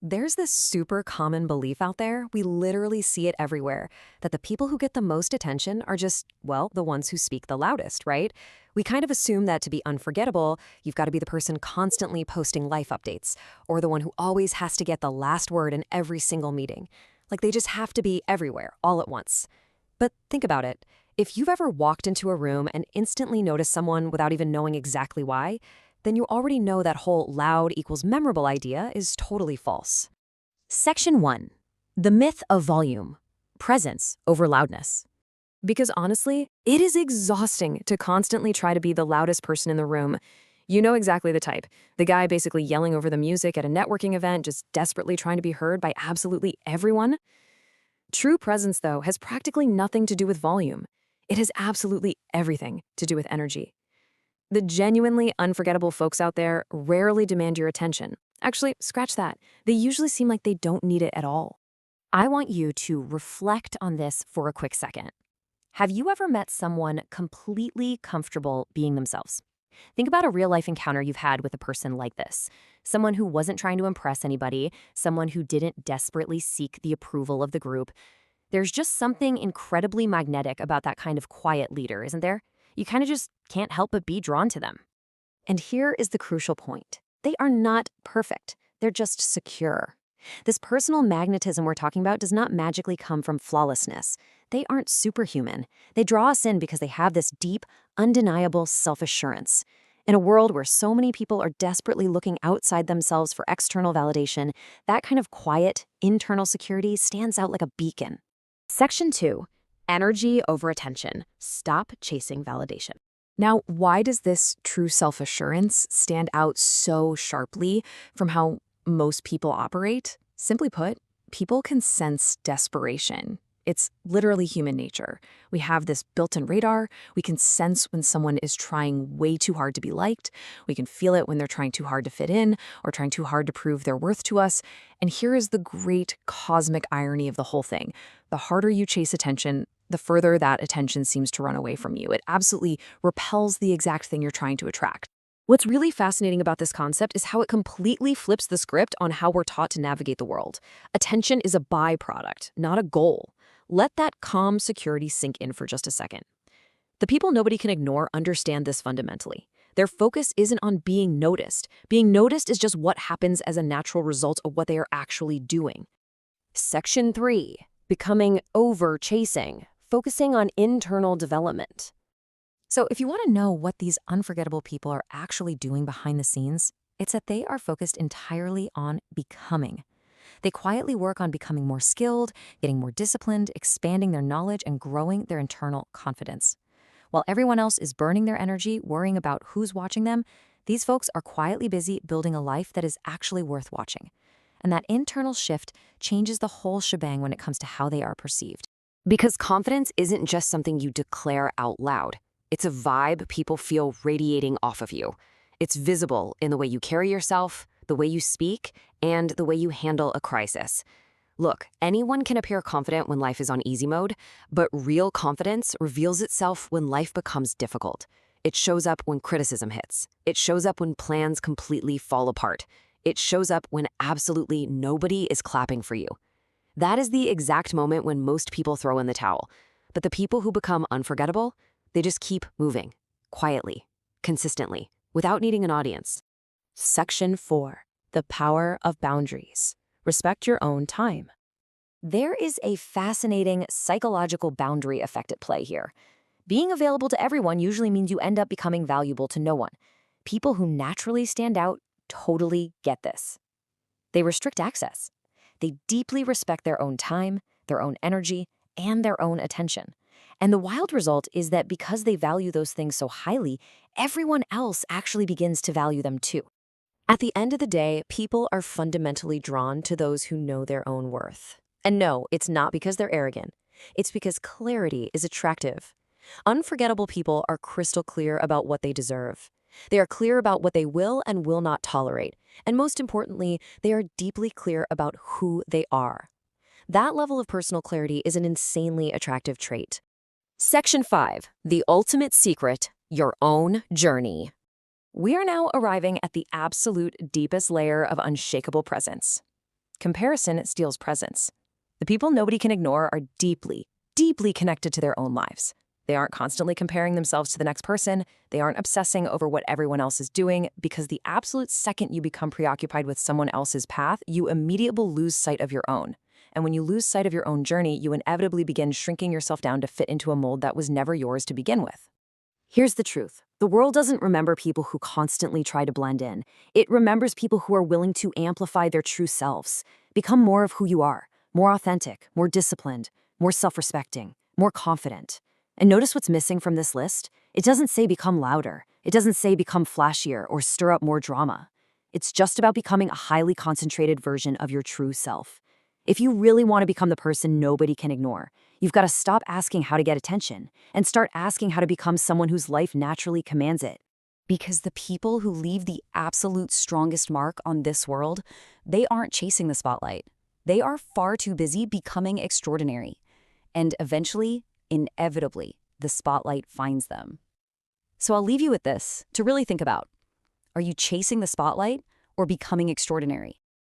There's this super common belief out there, we literally see it everywhere, that the people who get the most attention are just, well, the ones who speak the loudest, right? We kind of assume that to be unforgettable, you've got to be the person constantly posting life updates, or the one who always has to get the last word in every single meeting. Like they just have to be everywhere, all at once. But think about it. If you've ever walked into a room and instantly noticed someone without even knowing exactly why, then you already know that whole loud equals memorable idea is totally false. Section 1. The myth of volume. Presence over loudness. Because honestly, it is exhausting to constantly try to be the loudest person in the room. You know exactly the type. The guy basically yelling over the music at a networking event, just desperately trying to be heard by absolutely everyone. True presence, though, has practically nothing to do with volume. It has absolutely everything to do with energy. The genuinely unforgettable folks out there rarely demand your attention. Actually, scratch that. They usually seem like they don't need it at all. I want you to reflect on this for a quick second. Have you ever met someone completely comfortable being themselves? Think about a real-life encounter you've had with a person like this. Someone who wasn't trying to impress anybody, someone who didn't desperately seek the approval of the group. There's just something incredibly magnetic about that kind of quiet leader, isn't there? You kind of just can't help but be drawn to them. And here is the crucial point. They are not perfect. They're just secure. This personal magnetism we're talking about does not magically come from flawlessness. They aren't superhuman. They draw us in because they have this deep, undeniable self-assurance. In a world where so many people are desperately looking outside themselves for external validation, that kind of quiet, internal security stands out like a beacon. Section 2. Energy over attention. Stop chasing validation. Now, why does this true self-assurance stand out so sharply from how most people operate? Simply put, people can sense desperation. It's literally human nature. We have this built-in radar. We can sense when someone is trying way too hard to be liked. We can feel it when they're trying too hard to fit in or trying too hard to prove their worth to us. And here is the great cosmic irony of the whole thing. The harder you chase attention, the further that attention seems to run away from you. It absolutely repels the exact thing you're trying to attract. What's really fascinating about this concept is how it completely flips the script on how we're taught to navigate the world. Attention is a byproduct, not a goal. Let that calm security sink in for just a second. The people nobody can ignore understand this fundamentally. Their focus isn't on being noticed. Being noticed is just what happens as a natural result of what they are actually doing. Section 3. Becoming over-chasing, focusing on internal development. So if you want to know what these unforgettable people are actually doing behind the scenes, it's that they are focused entirely on becoming. They quietly work on becoming more skilled, getting more disciplined, expanding their knowledge, and growing their internal confidence. While everyone else is burning their energy, worrying about who's watching them, these folks are quietly busy building a life that is actually worth watching. And that internal shift changes the whole shebang when it comes to how they are perceived. Because confidence isn't just something you declare out loud. It's a vibe people feel radiating off of you. It's visible in the way you carry yourself, the way you speak, and the way you handle a crisis. Look, anyone can appear confident when life is on easy mode, but real confidence reveals itself when life becomes difficult. It shows up when criticism hits. It shows up when plans completely fall apart. It shows up when absolutely nobody is clapping for you. That is the exact moment when most people throw in the towel. But the people who become unforgettable, they just keep moving, quietly, consistently, without needing an audience. Section 4. The power of boundaries. Respect your own time. There is a fascinating psychological boundary effect at play here. Being available to everyone usually means you end up becoming valuable to no one. People who naturally stand out totally get this. They restrict access. They deeply respect their own time, their own energy, and their own attention. And the wild result is that because they value those things so highly, everyone else actually begins to value them too. At the end of the day, people are fundamentally drawn to those who know their own worth. And no, it's not because they're arrogant. It's because clarity is attractive. Unforgettable people are crystal clear about what they deserve. They are clear about what they will and will not tolerate. And most importantly, they are deeply clear about who they are. That level of personal clarity is an insanely attractive trait. Section 5. The ultimate secret, your own journey. We are now arriving at the absolute deepest layer of unshakable presence. Comparison steals presence. The people nobody can ignore are deeply, deeply connected to their own lives. They aren't constantly comparing themselves to the next person. They aren't obsessing over what everyone else is doing, because the absolute second you become preoccupied with someone else's path, you immediately lose sight of your own. And when you lose sight of your own journey, you inevitably begin shrinking yourself down to fit into a mold that was never yours to begin with. Here's the truth. The world doesn't remember people who constantly try to blend in. It remembers people who are willing to amplify their true selves, become more of who you are, more authentic, more disciplined, more self-respecting, more confident. And notice what's missing from this list? It doesn't say become louder. It doesn't say become flashier or stir up more drama. It's just about becoming a highly concentrated version of your true self. If you really want to become the person nobody can ignore, you've got to stop asking how to get attention and start asking how to become someone whose life naturally commands it. Because the people who leave the absolute strongest mark on this world, they aren't chasing the spotlight. They are far too busy becoming extraordinary. And eventually, inevitably, the spotlight finds them. So I'll leave you with this to really think about. Are you chasing the spotlight or becoming extraordinary?